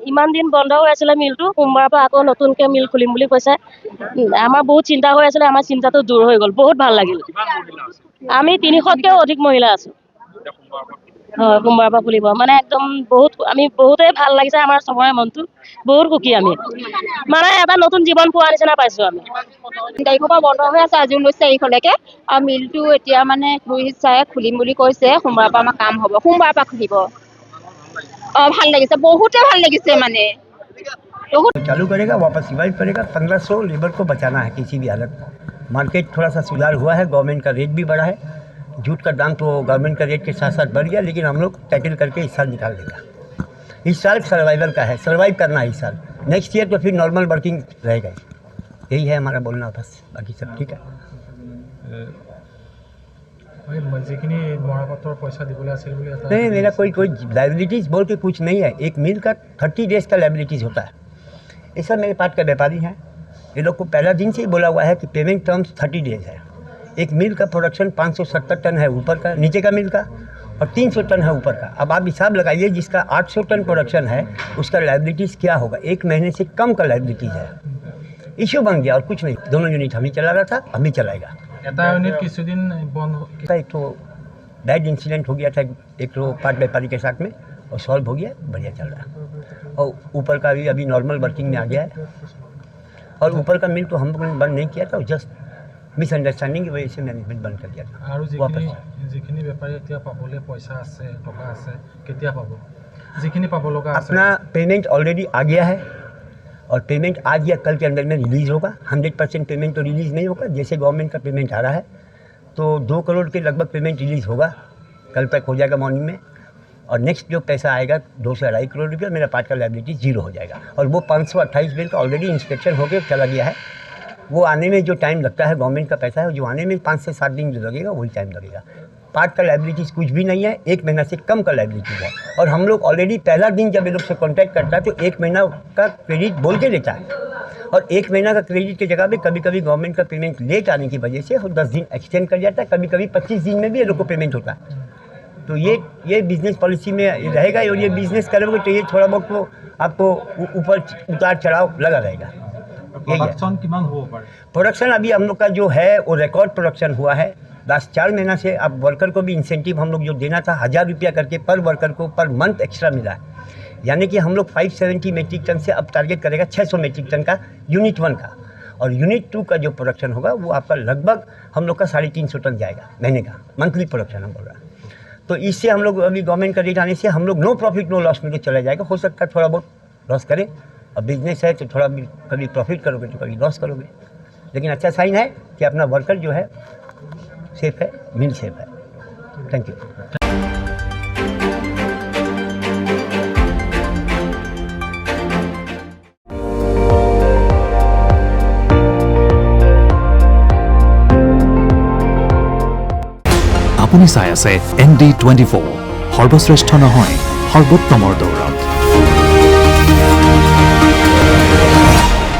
ইমান দিন বন্ধ হৈ আছিলে মিলটো, সোমবাৰৰ পৰা আকৌ নতুনকৈ মিল খুলিম বুলি কৈছে। আমাৰ বহুত চিন্তা হৈ আছিলে, আমাৰ চিন্তাটো দূৰ হৈ গ'ল, বহুত ভাল লাগিল। আমি 300তকৈও অধিক মহিলা আছোঁ। হয়, সোমবাৰৰ পৰা খুলিব মানে একদম আমি বহুতেই ভাল লাগিছে, আমাৰ চবৰে মনটো বহুত সুখী। আমি মানে এটা নতুন জীৱন পোৱাৰ নিচিনা পাইছোঁ। আমি 3 তাৰিখৰ পৰা বন্ধ হৈ আছে, আজি 19 তাৰিখলৈকে। আৰু মিলটো এতিয়া মানে ছাৰে খুলিম বুলি কৈছে। সোমবাৰৰ পৰা আমাৰ কাম হ'ব, সোমবাৰৰ পৰা খুলিব। ভাল লাগিছে, বহুতে ভাল লাগিছে মানে। चालू करेगा, वापस रिवाइव करेगा। 1500 लेबर को बचाना है किसी भी हालत में। मार्केट थोड़ा सा सुधार हुआ है, गवर्नमेंट का रेट भी बढ़ा है। जूट का दाम तो गवर्नमेंट का रेट के साथ साथ बढ़ गया, लेकिन हम लोग टैकल करके इस साल निकाल देगा। इस साल सर्वाइवल का है, सर्वाइव करना है इस साल। नेक्स्ट ईयर तो फिर नॉर्मल वर्किंग रहेगा। यही है हमारा बोलना, बस बाकी सब ठीक है। नहीं, मेरा कोई लाइबिलिटीज़ बोल के कुछ नहीं है। एक मिल का 30 डेज का लाइबिलिटीज़ होता है। ये सब मेरे पास का व्यापारी हैं, ये लोग को पहला दिन से ही बोला हुआ है कि पेमेंट टर्म्स 30 डेज है। एक मिल का प्रोडक्शन 570 टन है ऊपर का, नीचे का मिल का, और 300 टन है ऊपर का। अब आप हिसाब लगाइए, जिसका 800 टन प्रोडक्शन है उसका लाइबिलिटीज़ क्या होगा। 1 महीने से कम का लाइबिलिटीज़ है। इश्यू बन गया और कुछ नहीं। दोनों यूनिट हम ही चला रहा था, हम ही चलाएगा। एक तो बैड इंसिडेंट हो गया था, एक तो पाट व्यापारी के साथ में, और सॉल्व हो गया, बढ़िया चल रहा है। और ऊपर का भी अभी नॉर्मल वर्किंग में आ गया है। और ऊपर का मिल तो हम लोगों ने बंद नहीं किया था, जस्ट मिसअंडरस्टैंडिंग की वजह से मैनेजमेंट बंद कर दिया था। अपना पेमेंट ऑलरेडी आ गया है, और पेमेंट आज या कल के अंदर में रिलीज़ होगा। 100% पेमेंट तो रिलीज़ नहीं होगा। जैसे गवर्नमेंट का पेमेंट आ रहा है तो 2 करोड़ के लगभग पेमेंट रिलीज़ होगा, कल तक हो जाएगा मॉर्निंग में। और नेक्स्ट जो पैसा आएगा 2 से 2.5 करोड़ रुपया, मेरा पार्ट का लाइबिलिटी 0 हो जाएगा। और वो 528 बिल का ऑलरेडी इंस्पेक्शन होकर चला गया है। वो आने में जो टाइम लगता है, गवर्नमेंट का पैसा है, जो आने में 5 से 7 दिन जो लगेगा वही टाइम लगेगा। पार्ट का लाइबिलिटीज़ कुछ भी नहीं है, 1 महीना से कम का लाइबिलिटीज़ है। और हम लोग ऑलरेडी पहला दिन जब ये लोग से कॉन्टैक्ट करता है तो 1 महीना का क्रेडिट बोल के लेता है। और 1 महीना का क्रेडिट की जगह पे कभी कभी गवर्नमेंट का पेमेंट लेट आने की वजह से 10 दिन एक्सटेंड कर जाता है, कभी कभी 25 दिन में भी ये लोग को पेमेंट होता है। तो ये बिज़नेस पॉलिसी में रहेगा। और ये बिज़नेस करोगे तो ये थोड़ा बहुत तो आपको ऊपर उतार चढ़ाव लगा रहेगा। प्रोडक्शन अभी हम लोग का जो है वो रिकॉर्ड प्रोडक्शन हुआ है। लास्ट 4 महीना से अब वर्कर को भी इंसेंटिव हम लोग जो देना था 1000 रुपया करके पर वर्कर को पर मंथ एक्स्ट्रा मिला है। यानी कि हम लोग 570 मेट्रिक टन से अब टारगेट करेगा 600 मेट्रिक टन का यूनिट 1 का। और यूनिट 2 का जो प्रोडक्शन होगा वो आपका लगभग हम लोग का 350 टन जाएगा महीने का, मंथली प्रोडक्शन हम बोल रहा है। तो इससे हम लोग अभी गवर्नमेंट का रेट आने से हम लोग नो प्रॉफिट नो लॉस में तो चला जाएगा। हो सकता है थोड़ा बहुत लॉस करें, अब बिजनेस है तो थोड़ा भी कभी प्रॉफिट करोगे तो कभी लॉस करोगे, लेकिन अच्छा साइन है कि अपना वर्कर जो है सेफ है, मिल सेफ है। Thank you. আপুনি চাই আছে ND24। সৰ্বশ্ৰেষ্ঠ নহয় সৰ্বোত্তমৰ দৌৰত।